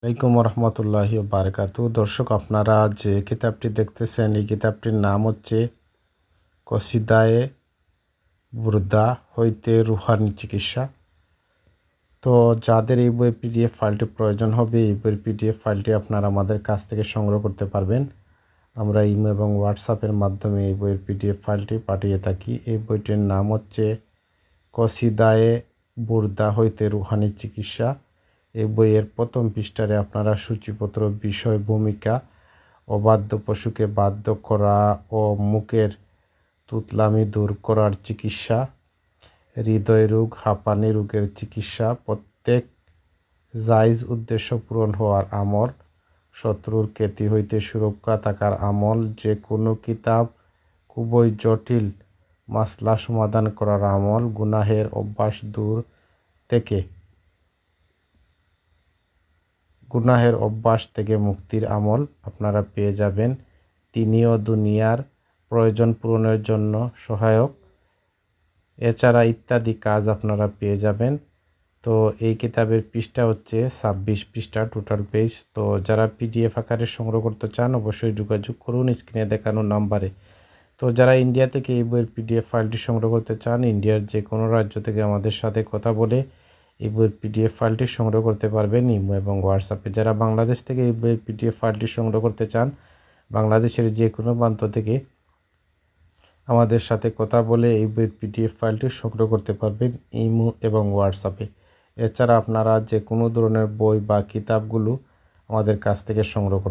আসসালামু রহমতুল্লাহি বারাকাতু। দর্শক, আপনারা যে কিতাবটি দেখতেছেন এই কিতাবটির নাম হচ্ছে কসিদায়ে বুরদা হইতে রুহানি চিকিৎসা। তো যাদের এই বইয়ের পিডিএফ ফাইলটি প্রয়োজন হবে, এই বইয়ের পিডিএফ ফাইলটি আপনারা আমাদের কাছ থেকে সংগ্রহ করতে পারবেন। আমরা ইমো এবং হোয়াটসঅ্যাপের মাধ্যমে এই বইয়ের পিডিএফ ফাইলটি পাঠিয়ে থাকি। এই বইটির নাম হচ্ছে কসিদায়ে বুরদা হইতে রুহানি চিকিৎসা। এই বইয়ের প্রথম পৃষ্ঠারে আপনারা সূচিপত্র, বিষয়, ভূমিকা, অবাধ্য পশুকে বাধ্য করা ও মুখের তুতলামি দূর করার চিকিৎসা, হৃদয় রোগ, হাঁপানি রোগের চিকিৎসা, প্রত্যেক জায়েজ উদ্দেশ্য পূরণ হওয়ার আমল, শত্রুর ক্ষতি হইতে সুরক্ষা থাকার আমল, যে কোনো কিতাব খুবই জটিল মাসলা সমাধান করার আমল, গুনাহের অভ্যাস দূর থেকে মুক্তির আমল আপনারা পেয়ে যাবেন। দিনী ও দুনিয়ার প্রয়োজন পূরণের জন্য সহায়ক, এছাড়া ইত্যাদি কাজ আপনারা পেয়ে যাবেন। তো এই কিতাবের পৃষ্ঠা হচ্ছে 26 পৃষ্ঠা, টোটাল পেজ। তো যারা পিডিএফ আকারে সংগ্রহ করতে চান অবশ্যই যোগাযোগ করুন স্ক্রিনে দেখানো নাম্বারে। তো যারা ইন্ডিয়া থেকে এই বইয়ের পিডিএফ ফাইলটি সংগ্রহ করতে চান, ইন্ডিয়ার যে কোনো রাজ্য থেকে আমাদের সাথে কথা বলে এই বইয়ের পিডিএফ ফাইলটি সংগ্রহ করতে পারবেন ইমো এবং হোয়াটসঅ্যাপে। যারা বাংলাদেশ থেকে এই বইয়ের পিডিএফ ফাইলটি সংগ্রহ করতে চান, বাংলাদেশের যে কোনো প্রান্ত থেকে আমাদের সাথে কথা বলে এই বইয়ের পিডিএফ ফাইলটি সংগ্রহ করতে পারবেন ইমো এবং হোয়াটসঅ্যাপে। এছাড়া আপনারা যে কোনো ধরনের বই বা কিতাবগুলো আমাদের কাছ থেকে সংগ্রহ করতে